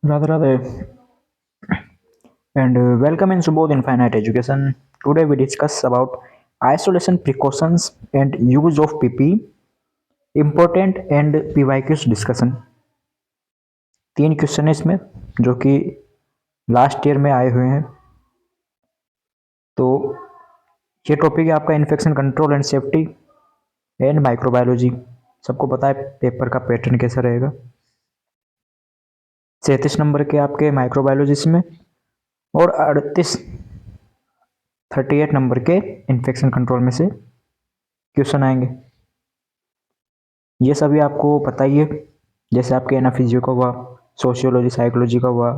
Radha Radha and welcome in Subodh Infinite Education. Today we discuss about isolation precautions and use of PP, important and PYQs discussion. 3 question है इसमें जो कि last year में आए हुए हैं। तो ये टॉपिक है आपका infection control and safety and microbiology. सबको पता है पेपर का पैटर्न कैसा रहेगा। 37 नंबर के आपके माइक्रोबायोलॉजी में और 38 नंबर के इन्फेक्शन कंट्रोल में से क्वेश्चन आएंगे। ये सभी आपको पता ही है, जैसे आपके एनाफिजियो का हुआ, सोशियोलॉजी साइकोलॉजी का हुआ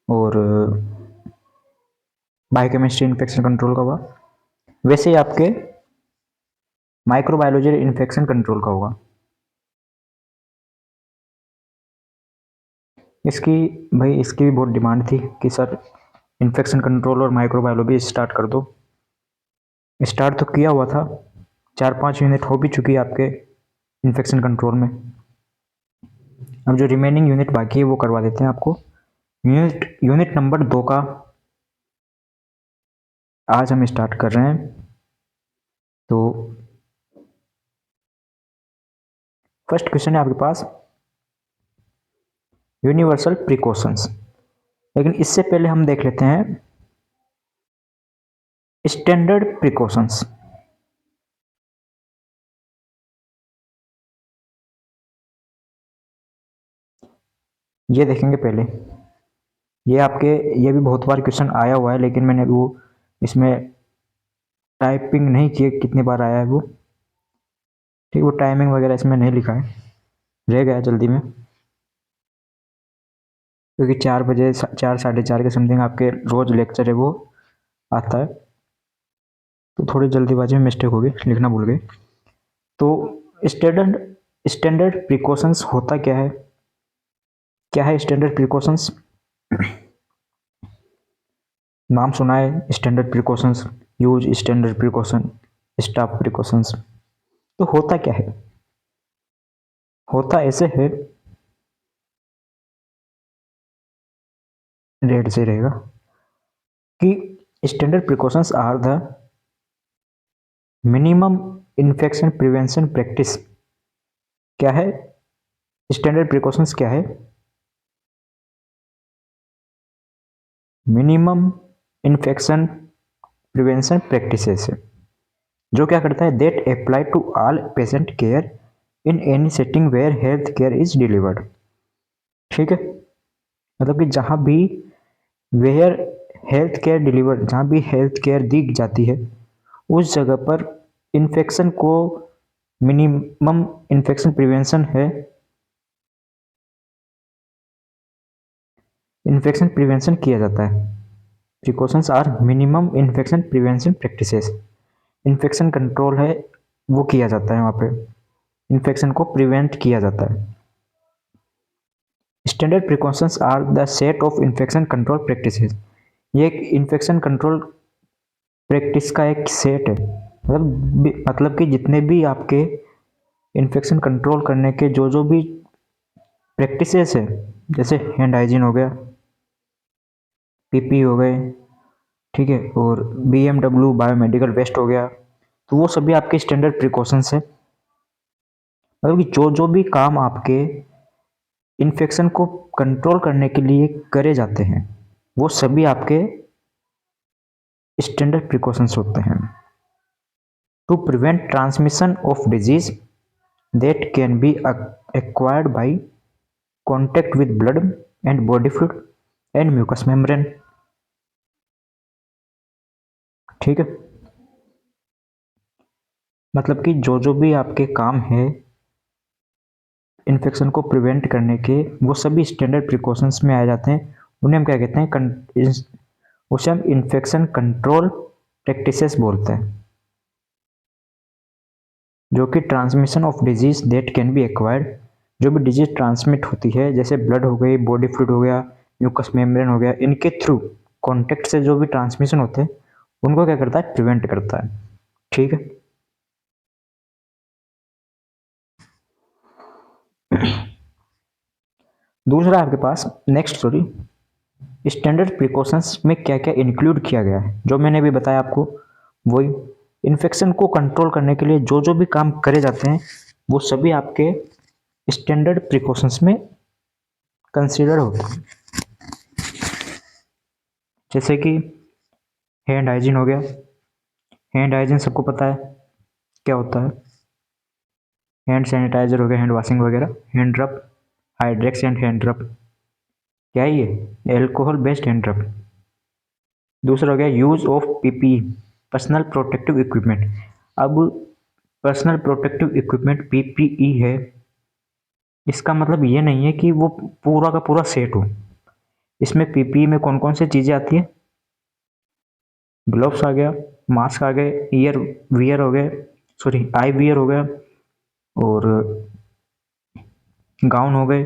और बायोकेमिस्ट्री इन्फेक्शन कंट्रोल का हुआ, वैसे ही आपके माइक्रोबायोलॉजी इन्फेक्शन कंट्रोल का होगा। इसकी भी बहुत डिमांड थी कि सर इन्फेक्शन कंट्रोल और माइक्रोबायोलॉजी स्टार्ट कर दो। स्टार्ट तो किया हुआ था, 4-5 यूनिट हो भी चुकी है आपके इन्फेक्शन कंट्रोल में। अब जो रिमेनिंग यूनिट बाकी है वो करवा देते हैं आपको। यूनिट नंबर 2 का आज हम स्टार्ट कर रहे हैं। तो फर्स्ट क्वेश्चन है आपके पास यूनिवर्सल प्रिकॉशंस, लेकिन इससे पहले हम देख लेते हैं स्टैंडर्ड प्रिकॉशंस। ये देखेंगे पहले। ये भी बहुत बार क्वेश्चन आया हुआ है, लेकिन मैंने वो इसमें टाइपिंग नहीं की कितनी बार आया है वो। ठीक, वो टाइमिंग वगैरह इसमें नहीं लिखा है, रह गया जल्दी में, क्योंकि 4 बजे 4 साढ़े 4 के समथिंग आपके रोज लेक्चर है वो आता है, तो थोड़ी जल्दीबाजी में मिस्टेक होगी, लिखना भूल गए। तो स्टैंडर्ड स्टैंडर्ड प्रिकॉशंस होता क्या है स्टैंडर्ड प्रिकॉशंस? नाम सुना है standard precautions, use standard precaution, staff precautions. तो होता क्या है? होता ऐसे है, रेड से रहेगा कि standard precautions are the minimum infection prevention practice. क्या है स्टैंडर्ड प्रिकॉशंस? क्या है? मिनिमम इन्फेक्शन प्रिवेंशन प्रैक्टिसेस, जो क्या करता है that apply to all patient care in any setting where health care is delivered. ठीक है, मतलब कि वेयर हेल्थ केयर डिलीवर्ड, जहाँ भी हेल्थ केयर दी जाती है उस जगह पर इन्फेक्शन को मिनिमम इन्फेक्शन प्रिवेंशन है, इन्फेक्शन प्रिवेंशन किया जाता है। Precautions are minimum infection prevention practices. Infection control है वो किया जाता है, वहाँ पे इन्फेक्शन को प्रिवेंट किया जाता है। Standard precautions are the set of infection control practices. ये एक इन्फेक्शन कंट्रोल प्रैक्टिस का एक सेट है, मतलब कि जितने भी आपके इन्फेक्शन कंट्रोल करने के जो जो भी प्रैक्टिसेस है, जैसे हैंड हाइजीन हो गया, पीपी हो गए, ठीक है, और बीएमडब्ल्यू बायोमेडिकल वेस्ट हो गया, तो वो सभी आपके स्टैंडर्ड प्रिकॉशंस है। मतलब कि जो जो भी काम आपके इन्फेक्शन को कंट्रोल करने के लिए करे जाते हैं वो सभी आपके स्टैंडर्ड प्रिकॉशंस होते हैं। To prevent transmission of disease that can be acquired by contact with blood and body fluid and mucous membrane। ठीक है, मतलब कि जो जो भी आपके काम है इन्फेक्शन को प्रिवेंट करने के, वो सभी स्टैंडर्ड प्रिकॉशंस में आ जाते हैं। उन्हें हम क्या कहते हैं? उसे हम इन्फेक्शन कंट्रोल प्रैक्टिसेस बोलते हैं, जो कि transmission of disease that can B acquired, जो भी डिजीज ट्रांसमिट होती है, जैसे ब्लड हो गई, बॉडी फ्लूइड हो गया, म्यूकस मेम्ब्रेन हो गया, इनके थ्रू कॉन्टेक्ट से जो भी ट्रांसमिशन होते हैं उनको क्या करता है? प्रिवेंट करता है। ठीक है, दूसरा आपके पास नेक्स्ट सॉरी स्टैंडर्ड प्रिकॉशंस में क्या क्या इंक्लूड किया गया है, जो मैंने अभी बताया आपको वही। इन्फेक्शन को कंट्रोल करने के लिए जो जो भी काम करे जाते हैं वो सभी आपके स्टैंडर्ड प्रिकॉशंस में कंसीडर होते हैं। जैसे कि हैंड हाइजीन हो गया। हैंड हाइजीन सबको पता है क्या होता है। हैंड सैनिटाइजर हो गया, हैंड वॉशिंग वगैरह, हैंड रब, हाइड्रेक्स एंड हैंड रब, क्या है ये, एल्कोहल बेस्ड हैंड रब। दूसरा हो गया use of PPE, personal protective equipment. अब पर्सनल प्रोटेक्टिव इक्विपमेंट पीपीई है, इसका मतलब ये नहीं है कि वो पूरा का पूरा सेट हो। इसमें पीपीई में कौन कौन सी चीज़ें आती है, ग्लव्स आ गया, मास्क आ गए, ईयर वियर हो गए, सॉरी आई वियर हो गया, और गाउन हो गए,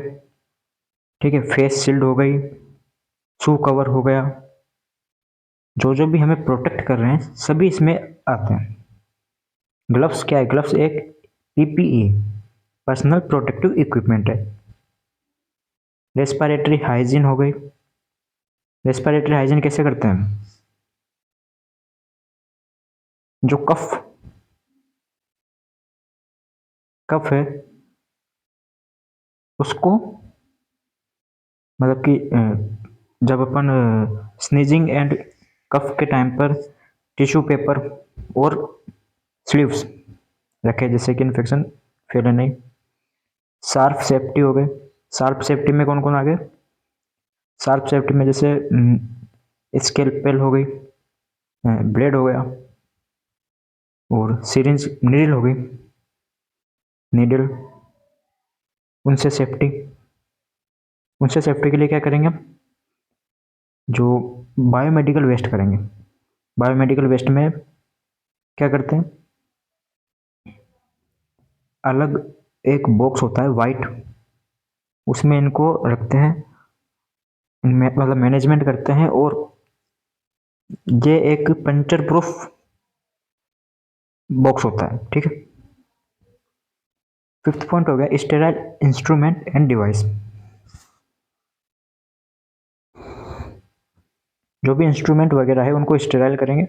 ठीक है, फेस शील्ड हो गई, शू कवर हो गया। जो जो भी हमें प्रोटेक्ट कर रहे हैं सभी इसमें आते हैं। ग्लव्स क्या है, ग्लव्स एक पीपीई पर्सनल प्रोटेक्टिव इक्विपमेंट है। रेस्पिरेटरी हाइजीन हो गई। रेस्पिरेटरी हाइजीन कैसे करते हैं, जो कफ कफ है उसको, मतलब कि जब अपन स्नीजिंग एंड कफ के टाइम पर टिश्यू पेपर और स्लीव्स रखे जिससे कि इन्फेक्शन फैले नहीं। शार्प सेफ्टी हो गए। शार्प सेफ्टी में कौन कौन आ गए, शार्प सेफ्टी में जैसे स्केलपेल हो गई, ब्लेड हो गया, और सिरिंज नीडल हो गई, नीडल। उनसे सेफ्टी, उनसे सेफ्टी के लिए क्या करेंगे हम, जो बायोमेडिकल वेस्ट करेंगे। बायोमेडिकल वेस्ट में क्या करते हैं, अलग एक बॉक्स होता है वाइट, उसमें इनको रखते हैं, मतलब मैनेजमेंट करते हैं, और ये एक पंचर प्रूफ बॉक्स होता है, ठीक है। फिफ्थ पॉइंट हो गया स्टेराइल इंस्ट्रूमेंट एंड डिवाइस। जो भी इंस्ट्रूमेंट वगैरह है उनको स्टेराइल करेंगे।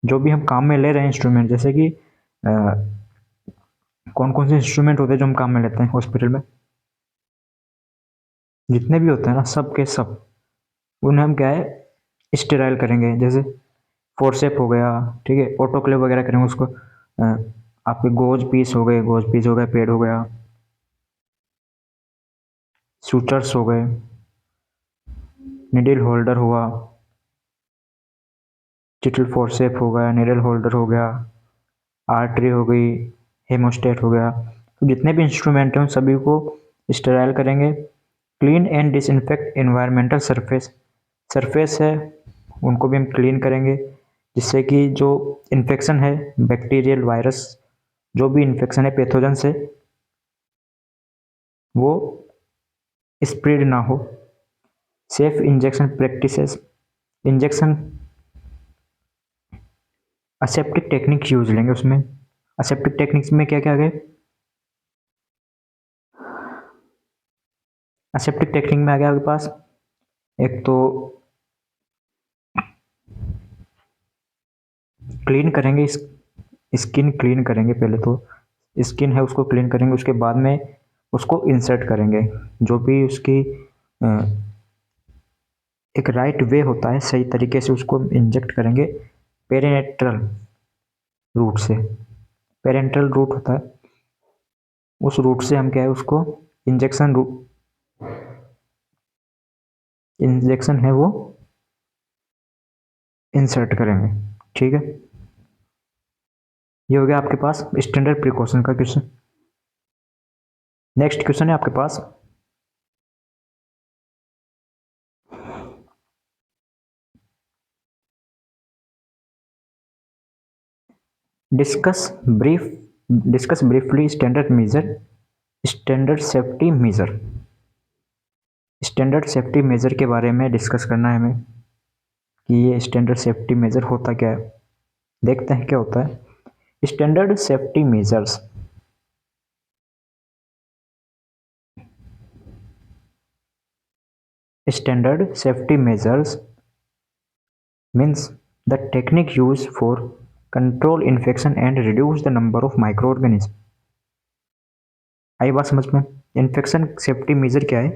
जो भी हम काम में ले रहे हैं इंस्ट्रूमेंट, जैसे कि कौन कौन से इंस्ट्रूमेंट होते हैं जो हम काम में लेते हैं हॉस्पिटल में, जितने भी होते हैं ना सब के सब, उन्हें हम क्या है स्टेराइल करेंगे। जैसे फोर्सेप हो गया, ठीक है, ऑटोक्लेव वगैरह करेंगे उसको। आपके गोज पीस हो गया, पेड हो गया, सूचर्स हो गए, निडल होल्डर हुआ, चिटल फोर्सेप हो गया, निडल होल्डर हो गया, आर्टरी हो गई, हेमोस्टेट हो गया। तो जितने भी इंस्ट्रूमेंट हैं उन सभी को स्टेराइल करेंगे। Clean and disinfect environmental surface, surface है उनको भी हम क्लीन करेंगे, जिससे कि जो इन्फेक्शन है, बैक्टीरियल वायरस, जो भी इन्फेक्शन है पैथोजन से, वो स्प्रेड ना हो। Safe injection practices, injection aseptic technique use लेंगे उसमें। असेप्टिक टेक्निक्स में क्या क्या आ गए, असेप्टिक टेक्निक में आ गया आपके पास एक तो क्लीन करेंगे, स्किन क्लीन करेंगे, पहले तो स्किन है उसको क्लीन करेंगे, उसके बाद में उसको इंसर्ट करेंगे। जो भी उसकी एक राइट वे होता है, सही तरीके से उसको इंजेक्ट करेंगे पेरिनेट्रल रूट से। पेरेंट्रल रूट होता है, उस रूट से हम क्या है उसको इंजेक्शन इंजेक्शन है वो इंसर्ट करेंगे, ठीक है। ये हो गया आपके पास स्टैंडर्ड प्रिकॉशन का क्वेश्चन। नेक्स्ट क्वेश्चन है आपके पास discuss briefly standard measure, standard safety measure. Standard safety measure के बारे में डिस्कस करना है हमें कि ये स्टैंडर्ड सेफ्टी मेजर होता क्या है। देखते हैं क्या होता है standard safety measures. Standard safety measures means the technique used for control infection and reduce the number of microorganisms. आई बात समझ में? इन्फेक्शन सेफ्टी मेजर क्या है?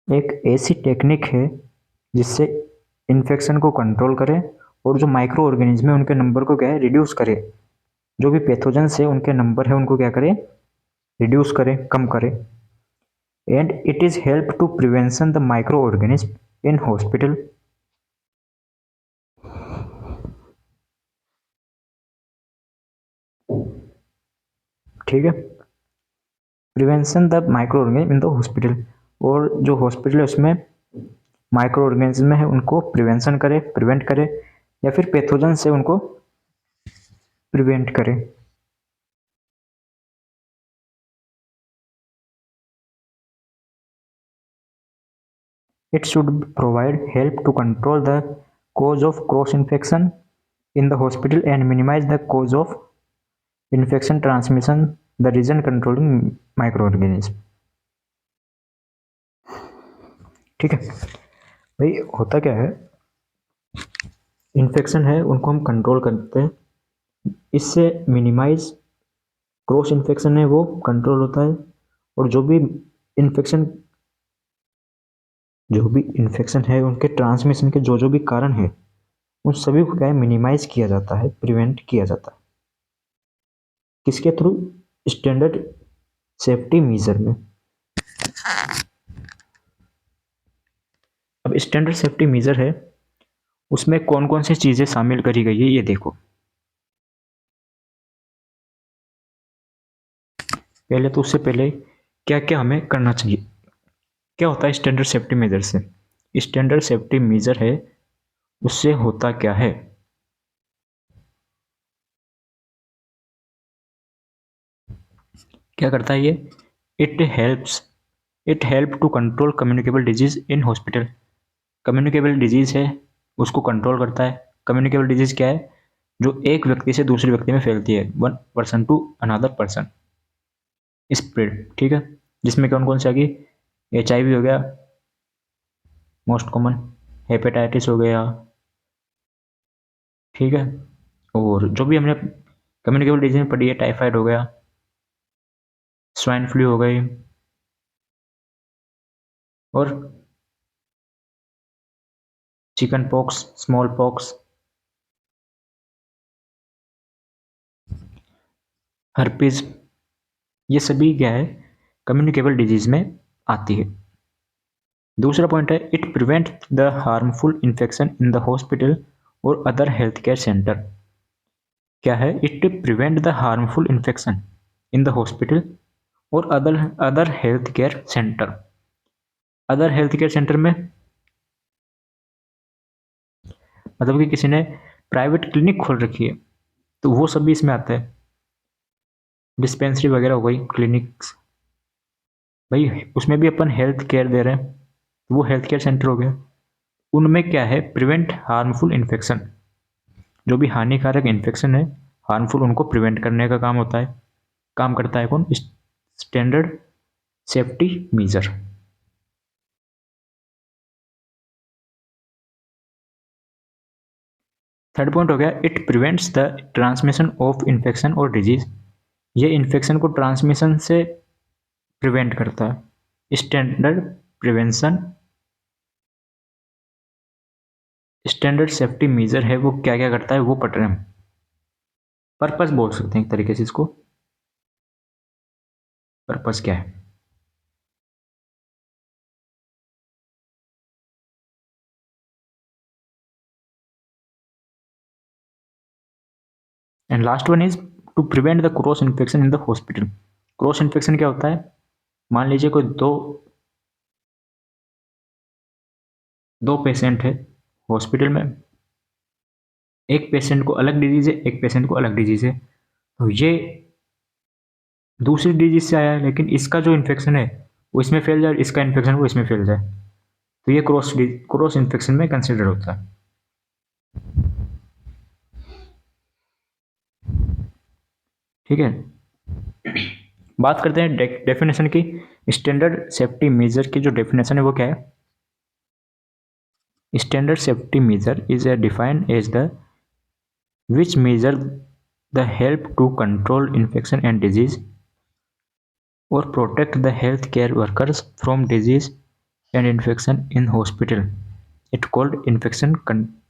एक ऐसी टेक्निक है जिससे इन्फेक्शन को कंट्रोल करें और जो माइक्रो ऑर्गेनिज्म है उनके नंबर को क्या है, रिड्यूस करे। जो भी पैथोजेंस है उनके नंबर है उनको क्या करें, रिड्यूस करें, कम करें। And it is help to prevention the micro organism in hospital. ठीक है, prevention the micro organism in the hospital, और जो हॉस्पिटल है उसमें माइक्रो ऑर्गेनिज्म है उनको प्रिवेंशन करे, प्रिवेंट करे, या फिर पैथोजन से उनको प्रिवेंट करे। It should provide help to control the cause of cross infection in the hospital and minimize the cause of infection transmission, the region controlling microorganism। ठीक है भाई, होता क्या है, इन्फेक्शन है उनको हम कंट्रोल करते हैं, इससे मिनिमाइज क्रॉस इन्फेक्शन है वो कंट्रोल होता है, और जो भी इन्फेक्शन है उनके ट्रांसमिशन के जो भी कारण है उन सभी को क्या है, मिनिमाइज किया जाता है, प्रिवेंट किया जाता है। किसके थ्रू? स्टैंडर्ड सेफ्टी मेजर में। अब स्टैंडर्ड सेफ्टी मेजर है, उसमें कौन कौन सी चीजें शामिल करी गई है ये देखो। पहले तो उससे पहले क्या क्या हमें करना चाहिए। क्या होता है स्टैंडर्ड सेफ्टी मेजर से? स्टैंडर्ड सेफ्टी मेजर है उससे होता क्या है, क्या करता है ये? It help to control communicable disease in hospital. Communicable disease है उसको कंट्रोल करता है। कम्युनिकेबल डिजीज क्या है? जो एक व्यक्ति से दूसरे व्यक्ति में फैलती है, one person to another person, spread. ठीक है, जिसमें कौन कौन सी आ गई? HIV हो गया मोस्ट कॉमन, हेपेटाइटिस हो गया, ठीक है, और जो भी हमने कम्युनिकेबल डिजीज में पढ़ी है, टाइफाइड हो गया, स्वाइन फ्लू हो गई, और chicken pox, small pox, herpes, ये सभी क्या है, कम्युनिकेबल डिजीज में आती है। दूसरा पॉइंट है it prevent the harmful infection in the hospital और अदर हेल्थ केयर सेंटर। क्या है? It prevent the harmful infection in the hospital और other health care centre. Other health care centre में मतलब कि किसी ने प्राइवेट क्लिनिक खोल रखी है तो वो सब भी इसमें आता है। डिस्पेंसरी वगैरह हो गई, क्लिनिक्स, भाई उसमें भी अपन हेल्थ केयर दे रहे हैं, वो हेल्थ केयर सेंटर हो गया। उनमें क्या है? प्रिवेंट हार्मफुल इन्फेक्शन, जो भी हानिकारक इन्फेक्शन है, हार्मफुल, उनको प्रिवेंट करने का काम होता है। काम करता है कौन? Standard safety major. Third point हो गया it prevents the transmission of infection और डिजीज। ये इन्फेक्शन को ट्रांसमिशन से प्रिवेंट करता है। Standard prevention, standard safety measure है वो क्या क्या करता है वो पढ़ रहे हैं। पर्पस बोल सकते हैं एक तरीके से इसको। पर्पस क्या है? And last one is to prevent the cross infection in the hospital. Cross infection क्या होता है? मान लीजिए कोई दो पेशेंट है हॉस्पिटल में, एक पेशेंट को अलग डिजीज है, एक पेशेंट को अलग डिजीज है, तो ये दूसरी डिजीज से आया है लेकिन इसका जो इन्फेक्शन है वो इसमें फैल जाए, इसका इन्फेक्शन वो इसमें फैल जाए, तो ये क्रॉस इन्फेक्शन में कंसिडर होता है। ठीक है, बात करते हैं डेफिनेशन की। स्टैंडर्ड सेफ्टी मेजर की जो डेफिनेशन है वो क्या है? Standard safety measure is defined as the which measure the help to control infection and disease और protect the health care workers from disease and infection in hospital. It called infection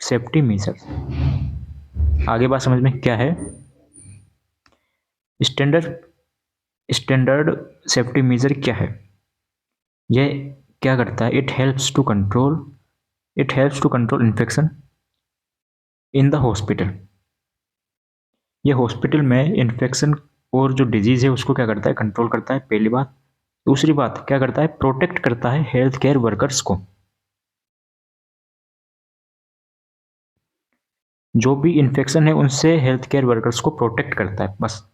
safety measure. आगे बात समझ में क्या है? Standard standard safety major क्या है? ये क्या करता है? It helps to control infection in the hospital. ये हॉस्पिटल में इन्फेक्शन और जो डिजीज है उसको क्या करता है? कंट्रोल करता है, पहली बात। दूसरी बात क्या करता है? प्रोटेक्ट करता है हेल्थ केयर वर्कर्स को। जो भी इन्फेक्शन है उनसे हेल्थ केयर वर्कर्स को प्रोटेक्ट करता है, बस।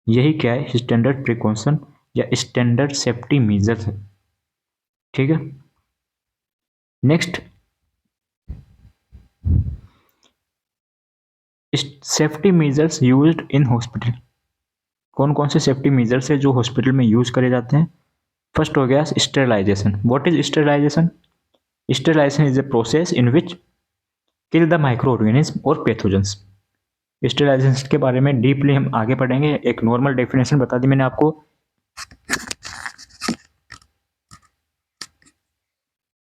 यही क्या है? स्टैंडर्ड प्रिकॉशन या स्टैंडर्ड सेफ्टी मेजर है। ठीक है। Next, safety measures used in hospital. कौन कौन से सेफ्टी मेजर्स है जो हॉस्पिटल में यूज करे जाते हैं? फर्स्ट हो गया sterilisation. What is sterilisation? Sterilisation is a process in which kill the micro organism और पैथोजेंस। स्टेरिलाइजेशन के बारे में डीपली हम आगे पढ़ेंगे। एक नॉर्मल डेफिनेशन बता दी मैंने आपको।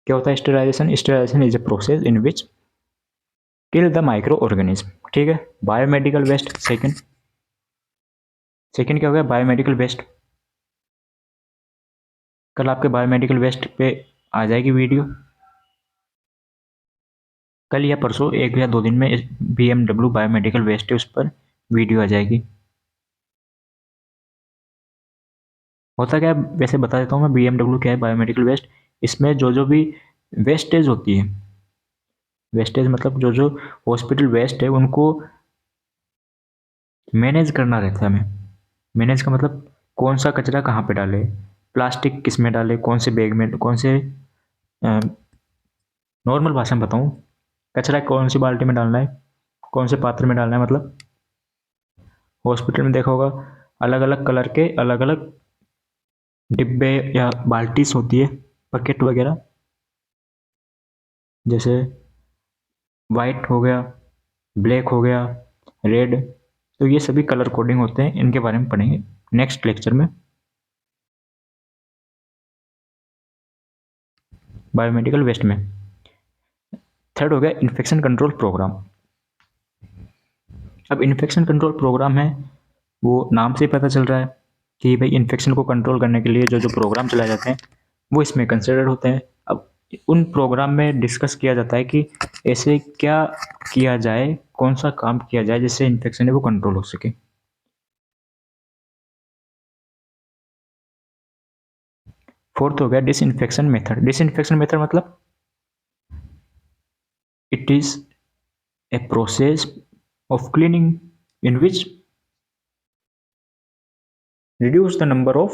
क्या होता है sterilisation? Sterilisation is a process in which kill the micro organism. ठीक है। Biomedical waste second. सेकंड क्या हो गया? Biomedical waste. कल आपके बायोमेडिकल वेस्ट पे आ जाएगी वीडियो, कल या परसों, एक या दो दिन में। BMW बायोमेडिकल वेस्ट है, उस पर वीडियो आ जाएगी। होता क्या है वैसे बता देता हूँ मैं। BMW क्या है? Biomedical waste. इसमें जो जो भी वेस्टेज होती है, वेस्टेज मतलब जो जो हॉस्पिटल वेस्ट है उनको मैनेज करना रहता है हमें। मैनेज का मतलब कौन सा कचरा कहाँ पे डाले, प्लास्टिक किस में डाले, कौन से बैग में, कौन से नॉर्मल भाषा में बताऊँ, कचरा कौन सी बाल्टी में डालना है, कौन से पात्र में डालना है। मतलब हॉस्पिटल में देखा होगा अलग अलग कलर के अलग अलग डिब्बे या बाल्टीज होती है, बकेट वगैरह। जैसे वाइट हो गया, ब्लैक हो गया, रेड। तो ये सभी कलर कोडिंग होते हैं, इनके बारे में पढ़ेंगे नेक्स्ट लेक्चर में। बायोमेडिकल वेस्ट में थर्ड हो गया इन्फेक्शन कंट्रोल प्रोग्राम। अब इन्फेक्शन कंट्रोल प्रोग्राम है, वो नाम से पता चल रहा है कि भाई इन्फेक्शन को कंट्रोल करने के लिए जो जो प्रोग्राम चलाए जाते हैं वो इसमें कंसिडर होते हैं। अब उन प्रोग्राम में डिस्कस किया जाता है कि ऐसे क्या किया जाए, कौन सा काम किया जाए जिससे इन्फेक्शन है वो कंट्रोल हो सके। फोर्थ हो गया डिसइंफेक्शन मेथड। डिसइंफेक्शन मेथड मतलब it is a process of cleaning in which reduce the number of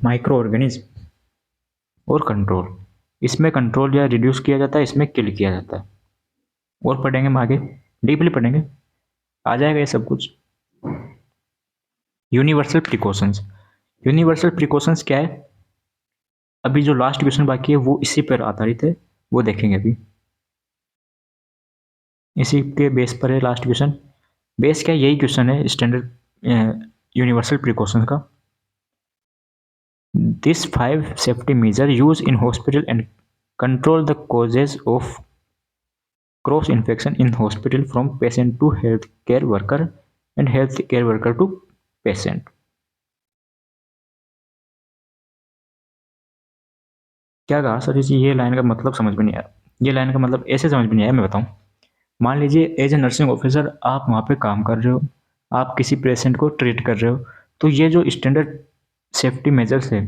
micro organism और कंट्रोल। इसमें कंट्रोल या रिड्यूस किया जाता है, इसमें किल किया जाता है। और पढ़ेंगे हम आगे, डीपली पढ़ेंगे, आ जाएगा ये सब कुछ। Universal precautions. यूनिवर्सल प्रिकॉशंस क्या है? अभी जो लास्ट क्वेश्चन बाकी है वो इसी पर आधारित है, वो देखेंगे अभी। इसी के बेस पर है लास्ट क्वेश्चन। बेस क्या है? यही क्वेश्चन है स्टैंडर्ड यूनिवर्सल प्रिकॉशंस का। This 5 safety measure use in hospital and control the causes of cross infection in hospital from patient to health care worker and health care worker to patient. क्या कहा sir? इसी ये line का मतलब समझ में नहीं आया। ये लाइन का मतलब ऐसे समझ में नहीं आया, मैं बताऊं। मान लीजिए एज ए नर्सिंग ऑफिसर आप वहाँ पे काम कर रहे हो, आप किसी पेशेंट को ट्रीट कर रहे हो, तो ये जो स्टैंडर्ड सेफ्टी मेजर्स है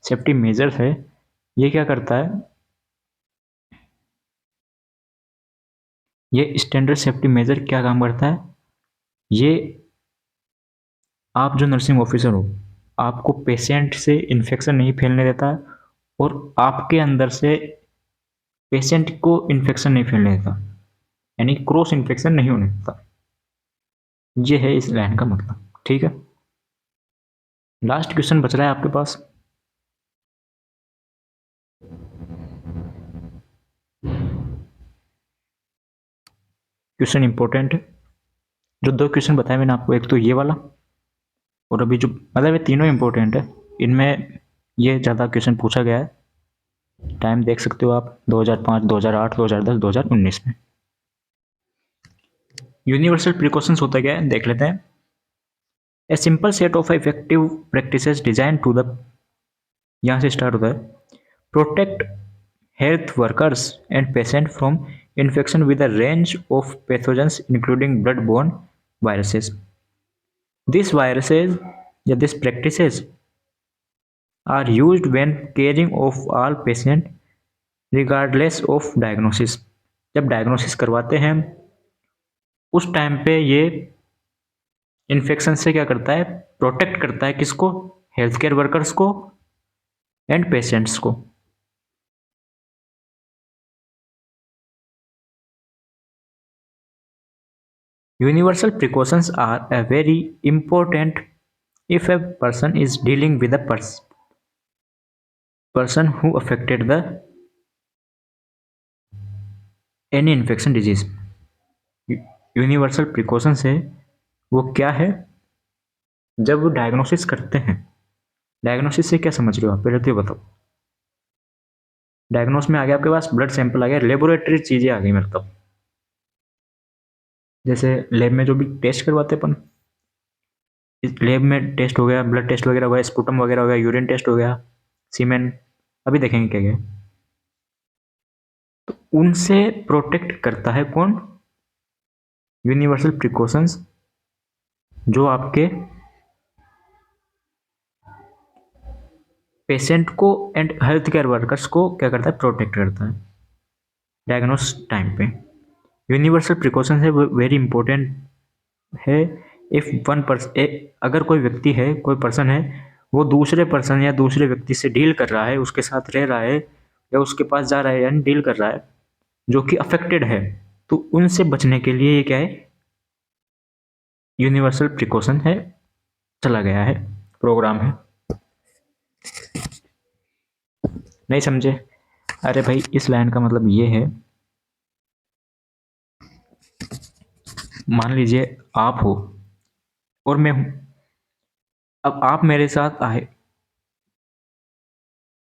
सेफ्टी मेजर्स है ये क्या करता है? ये स्टैंडर्ड सेफ्टी मेजर क्या काम करता है? ये आप जो नर्सिंग ऑफिसर हो, आपको पेशेंट से इन्फेक्शन नहीं फैलने देता है और आपके अंदर से पेशेंट को इन्फेक्शन नहीं फैलने देता, यानी क्रॉस इन्फेक्शन नहीं होने देता। ये है इस लाइन का मतलब। ठीक है। लास्ट क्वेश्चन बच रहा है आपके पास। क्वेश्चन इंपॉर्टेंट है। जो दो क्वेश्चन बताए मैंने आपको, एक तो ये वाला और अभी जो, मतलब ये तीनों इंपॉर्टेंट है। इनमें ये ज़्यादा क्वेश्चन पूछा गया है। टाइम देख सकते हो आप, 2005, 2008, 2010, 2019 में। यूनिवर्सल प्रिकॉशंस होता क्या है देख लेते हैं। A simple set of effective practices design to the, यहाँ से स्टार्ट होता है, protect health workers and patients from infection with a range of pathogens including blood-borne viruses. These viruses, yeah, these practices are used when caring of all patients regardless of diagnosis. जब diagnosis करवाते हैं उस time पे ये infection से क्या करता है, प्रोटेक्ट करता है किसको, हेल्थ केयर वर्कर्स को एंड पेशेंट्स को। Universal precautions are a very important if a person is dealing with a person who affected the any infection disease. Universal precautions है वो क्या है, जब डायग्नोसिस करते हैं। डायग्नोसिस से क्या समझ रहे हो आप, पहले तो ये बताओ। डायग्नोस में आ गया आपके पास, ब्लड सैंपल आ गया, लेबोरेटरी चीजें आ गई मतलब, जैसे लैब में जो भी टेस्ट करवाते अपन, इस लैब में टेस्ट हो गया, ब्लड टेस्ट वगैरह हो गया, स्पुटम वगैरह हो गया, यूरिन टेस्ट हो गया, सीमेन, अभी देखेंगे क्या क्या। तो उनसे प्रोटेक्ट करता है कौन, यूनिवर्सल प्रिकॉशंस, जो आपके पेशेंट को एंड हेल्थ केयर वर्कर्स को क्या करता है, प्रोटेक्ट करता है डायग्नोस टाइम पे। यूनिवर्सल प्रिकॉशन है वो वेरी इंपॉर्टेंट है। इफ वन पर्सन, अगर कोई व्यक्ति है, कोई पर्सन है, वो दूसरे पर्सन या दूसरे व्यक्ति से डील कर रहा है, उसके साथ रह रहा है या उसके पास जा रहा है यानी डील कर रहा है, जो कि अफेक्टेड है, तो उनसे बचने के लिए ये क्या है, यूनिवर्सल प्रिकॉशन है, चला गया है, प्रोग्राम है। नहीं समझे? अरे भाई इस लाइन का मतलब ये है, मान लीजिए आप हो और मैं हूं, अब आप मेरे साथ आए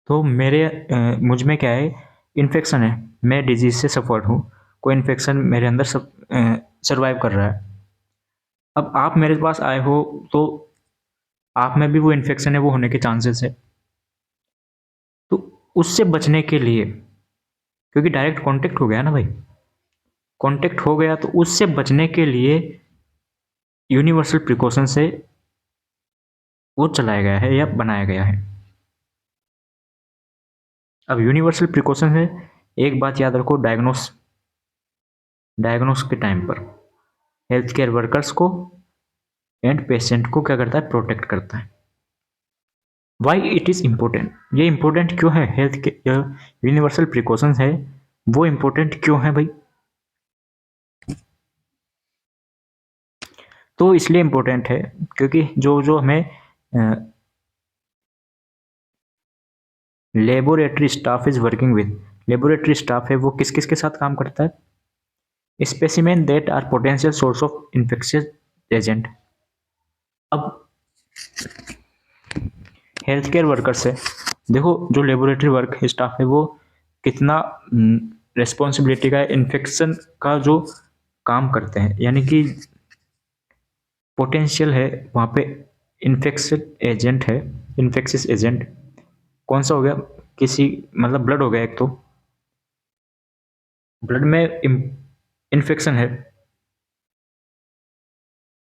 तो मुझ में क्या है, इन्फेक्शन है, मैं डिजीज से सफर्ड हूँ, कोई इन्फेक्शन मेरे अंदर सब सर्वाइव कर रहा है। अब आप मेरे पास आए हो तो आप में भी वो इन्फेक्शन है, वो होने के चांसेस है। तो उससे बचने के लिए, क्योंकि डायरेक्ट कांटेक्ट हो गया ना भाई, कांटेक्ट हो गया, तो उससे बचने के लिए यूनिवर्सल प्रिकॉशन से वो चलाया गया है या बनाया गया है। अब यूनिवर्सल प्रिकॉशन है, एक बात याद रखो, डायग्नोस के टाइम पर हेल्थ केयर वर्कर्स को एंड पेशेंट को क्या करता है, प्रोटेक्ट करता है। वाई इट इज इम्पोर्टेंट, ये इंपॉर्टेंट क्यों है, हेल्थ के यूनिवर्सल प्रिकॉशंस है वो इंपॉर्टेंट क्यों है भाई, तो इसलिए इंपॉर्टेंट है क्योंकि जो जो हमें laboratory staff is working with, laboratory staff है वो किस किस के साथ काम करता है, specimen that are potential source of infectious agent. अब हेल्थ केयर वर्कर्स है, देखो जो लेबोरेटरी वर्क स्टाफ है वो कितना रिस्पॉन्सिबिलिटी का इन्फेक्शन का जो काम करते हैं, यानी कि पोटेंशियल है वहाँ पे, इन्फेक्शन एजेंट है, इन्फेक्शियस एजेंट कौन सा हो गया, किसी मतलब ब्लड हो गया, एक तो ब्लड में इन्फेक्शन है,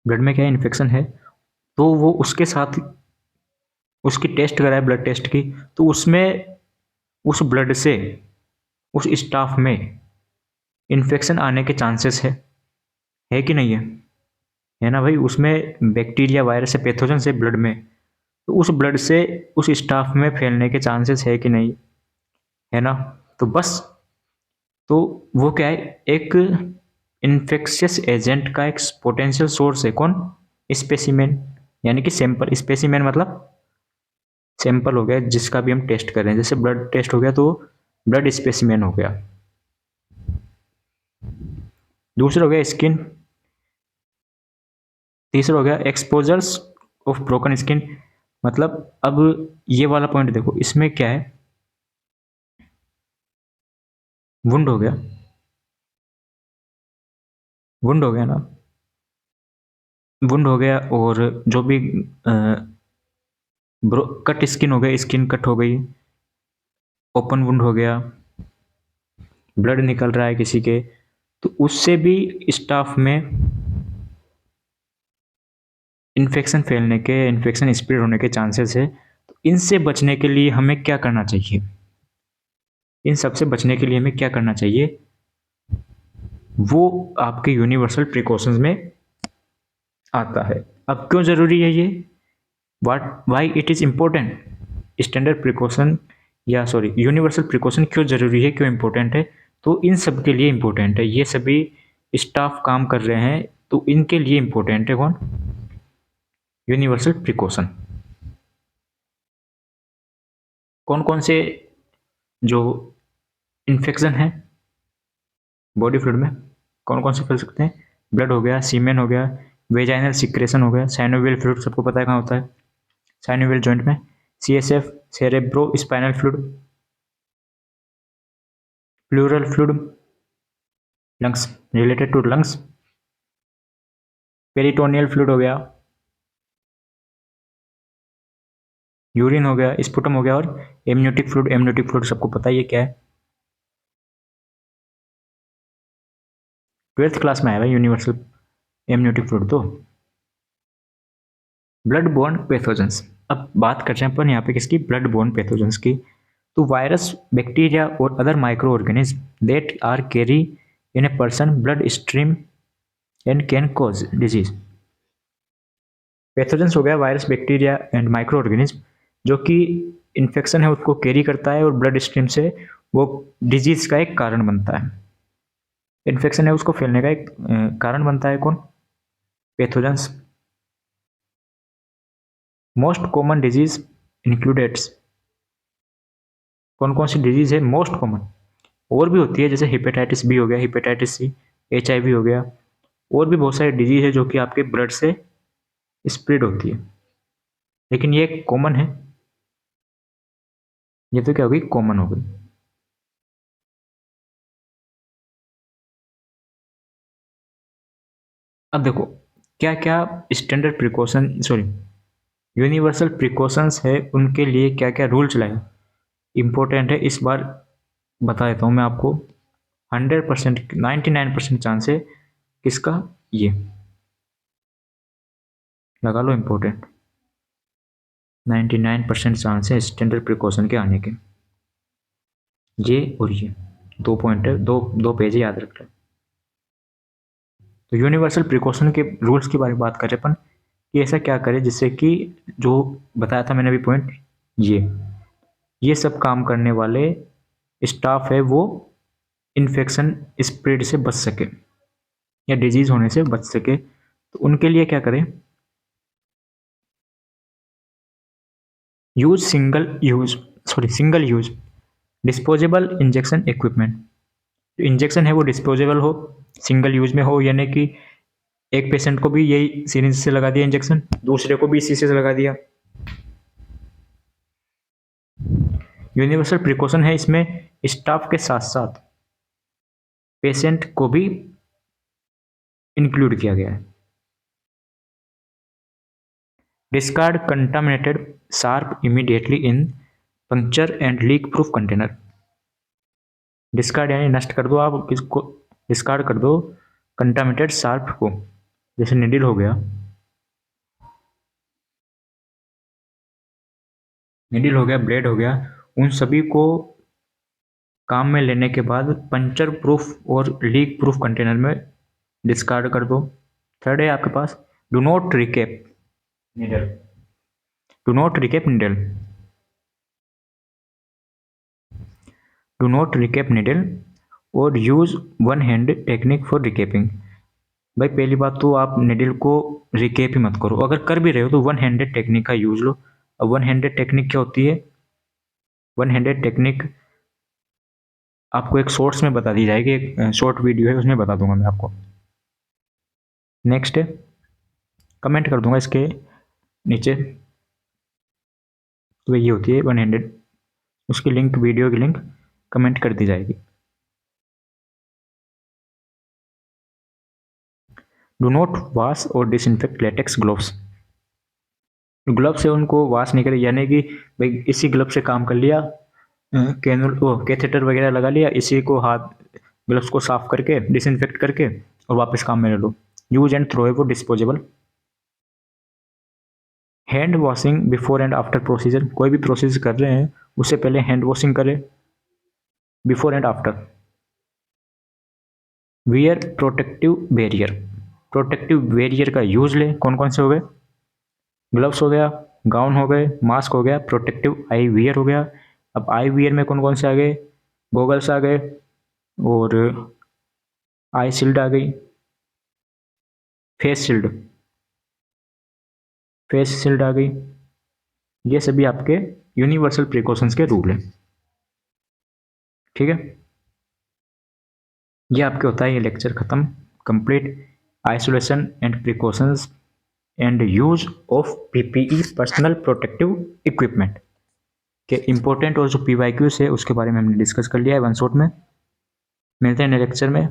ब्लड में क्या इन्फेक्शन है, तो वो उसके साथ उसकी टेस्ट कराए ब्लड टेस्ट की, तो उसमें उस ब्लड से उस स्टाफ में इन्फेक्शन आने के चांसेस है कि नहीं है ना भाई, उसमें बैक्टीरिया वायरस है, पैथोजन से ब्लड में, तो उस ब्लड से उस स्टाफ में फैलने के चांसेस है कि नहीं, है ना। तो बस, तो वो क्या है, एक इन्फेक्शियस एजेंट का एक पोटेंशियल सोर्स है कौन, स्पेसिमेन, यानी कि सैंपल, स्पेसिमेन मतलब सैंपल हो गया जिसका भी हम टेस्ट कर रहे हैं, जैसे ब्लड टेस्ट हो गया तो ब्लड स्पेसिमेन हो गया। दूसरा हो गया स्किन, तीसरा हो गया एक्सपोजर्स ऑफ ब्रोकन स्किन। मतलब अब ये वाला पॉइंट देखो, इसमें क्या है, वुंड हो गया, वुंड हो गया ना, वुंड हो गया, और जो भी कट स्किन हो गया, स्किन कट हो गई, ओपन वुंड हो गया, ब्लड निकल रहा है किसी के, तो उससे भी स्टाफ में इन्फेक्शन फैलने के, इन्फेक्शन स्प्रेड होने के चांसेस है। तो इनसे बचने के लिए हमें क्या करना चाहिए, इन सबसे बचने के लिए हमें क्या करना चाहिए, वो आपके यूनिवर्सल प्रिकॉशंस में आता है। अब क्यों ज़रूरी है ये, why it is important, standard precaution या सॉरी यूनिवर्सल प्रिकॉशन क्यों ज़रूरी है, क्यों इम्पोर्टेंट है, तो इन सब के लिए इम्पोर्टेंट है। ये सभी स्टाफ काम कर रहे हैं तो इनके लिए इम्पोर्टेंट है कौन, यूनिवर्सल प्रिकॉशन। कौन कौन से जो इन्फेक्शन है बॉडी फ्लूइड में, कौन कौन से फैल सकते हैं, ब्लड हो गया, सीमेन हो गया, वेजाइनल सिक्रेशन हो गया, साइनोवियल फ्लूइड सबको पता है कहाँ होता है, साइनोवियल जॉइंट में, CSF cerebro spinal fluid, pleural fluid lungs related to lungs, peritoneal fluid हो गया, यूरिन हो गया, स्पुटम हो गया, और एमनियोटिक फ्लूइड, एमनियोटिक फ्लूइड सबको पता है ये क्या है, 12th क्लास में आया है यूनिवर्सल एमनियोटिक फ्लूइड। तो ब्लड बोर्न पैथोजेंस, अब बात करते हैं अपन यहाँ पे किसकी, ब्लड बोर्न पैथोजेंस की। तो वायरस, बैक्टीरिया और other microorganism that are carry in a person blood stream and can cause disease. Pathogens हो गया virus, bacteria and microorganism जो कि इन्फेक्शन है उसको कैरी करता है और ब्लड स्ट्रीम से वो डिजीज का एक कारण बनता है, इन्फेक्शन है उसको फैलने का एक कारण बनता है कौन, पैथोजेंस। मोस्ट कॉमन डिजीज इंक्लूडेड्स, कौन कौन सी डिजीज है मोस्ट कॉमन, और भी होती है जैसे हेपेटाइटिस बी हो गया, हेपेटाइटिस सी, HIV हो गया, और भी बहुत सारी डिजीज है जो कि आपके ब्लड से स्प्रेड होती है, लेकिन ये कॉमन है, ये तो क्या हो गई, कॉमन हो गई। अब देखो क्या क्या standard precaution sorry universal precautions है, उनके लिए क्या क्या रूल चलाए इंपॉर्टेंट है, इस बार बता देता हूँ मैं आपको। 100% 99% चांस है किसका, ये लगा लो इम्पोर्टेंट, 99% चांस है स्टैंडर्ड प्रिकॉशन के आने के, ये और ये 2 पॉइंट है, दो दो पेज याद रख रहे हैं। तो यूनिवर्सल प्रिकॉशन के रूल्स के बारे में बात करें अपन कि ऐसा क्या करें जिससे कि जो बताया था मैंने अभी पॉइंट, ये सब काम करने वाले स्टाफ है वो इन्फेक्शन स्प्रेड से बच सके या डिजीज होने से बच सके। तो उनके लिए क्या करें, single use disposable injection equipment. जो इंजेक्शन है वो डिस्पोजेबल हो, सिंगल यूज में हो, यानी कि एक पेशेंट को भी यही सिरिंज से लगा दिया इंजेक्शन, दूसरे को भी इसी से लगा दिया। यूनिवर्सल प्रिकॉशन है इसमें स्टाफ के साथ साथ पेशेंट को भी इंक्लूड किया गया है। Discard contaminated sharp immediately in puncture and leak proof container. Discard यानी नष्ट कर दो, आप किसको डिस्कार्ड कर दो, कंटामिनेटेड शार्प को, जैसे निडिल हो गया, निडिल हो गया, ब्लेड हो गया, उन सभी को काम में लेने के बाद पंचर प्रूफ और लीक प्रूफ कंटेनर में डिस्कार्ड कर दो। थर्ड है आपके पास do not recap needle, do not recap needle, do not recap needle और use one hand technique for recapping. भाई पहली बात तो आप निडल को रिकेप ही मत करो, अगर कर भी रहे हो तो वन हैंडेड टेक्निक का यूज लो, वन हैंडेड टेक्निक क्या होती है? वन हैंडेड टेक्निक आपको एक शॉर्ट्स में बता दी जाएगी, एक शॉर्ट वीडियो है उसमें बता दूंगा मैं आपको। नेक्स्ट कमेंट कर दूंगा इसके नीचे, तो ये होती है वन हैंडेड, उसकी लिंक, वीडियो की लिंक कमेंट कर दी जाएगी। डू नॉट वॉश और डिसइंफेक्ट लेटेक्स ग्लोव्स। ग्लव से उनको वॉश नहीं करे, यानी कि भाई इसी ग्लव से काम कर लिया, कैनुल वो कैथेटर वगैरह लगा लिया, इसी को हाथ ग्लव्स को साफ करके डिसइंफेक्ट करके और वापस काम में ले लो। यूज एंड थ्रो है वो disposable. Hand washing before and after procedure, कोई भी प्रोसीजर कर रहे हैं उससे पहले हैंड वॉशिंग करें, before and after. Wear protective barrier, protective barrier का यूज ले, कौन कौन से हो गए? ग्लव्स हो गया, गाउन हो गए, मास्क हो गया, प्रोटेक्टिव आई वियर हो गया। अब आई वियर में कौन कौन से आ गए? गॉगल्स आ गए और आई शील्ड आ गई, फेस शील्ड, फेस शील्ड आ गई। ये सभी आपके यूनिवर्सल प्रिकॉशंस के रूल हैं, ठीक है। ये आपके होता है ये लेक्चर खत्म, complete isolation and precautions and use of PPE personal protective equipment के इंपॉर्टेंट और जो पीवाईक्यूज है उसके बारे में हमने डिस्कस कर लिया है वन शॉट में। मिलते हैं नए लेक्चर में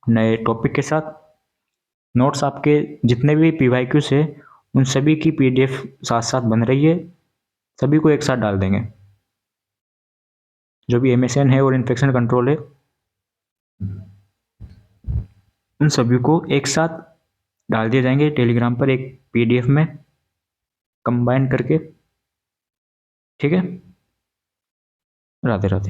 नए टॉपिक के साथ। नोट्स आपके जितने भी पीवाईक्यूज है उन सभी की पीडीएफ साथ साथ बन रही है, सभी को एक साथ डाल देंगे। जो भी एमएसएन है और इन्फेक्शन कंट्रोल है उन सभी को एक साथ डाल दिए जाएंगे टेलीग्राम पर एक पीडीएफ में कंबाइन करके, ठीक है। राधे राधे।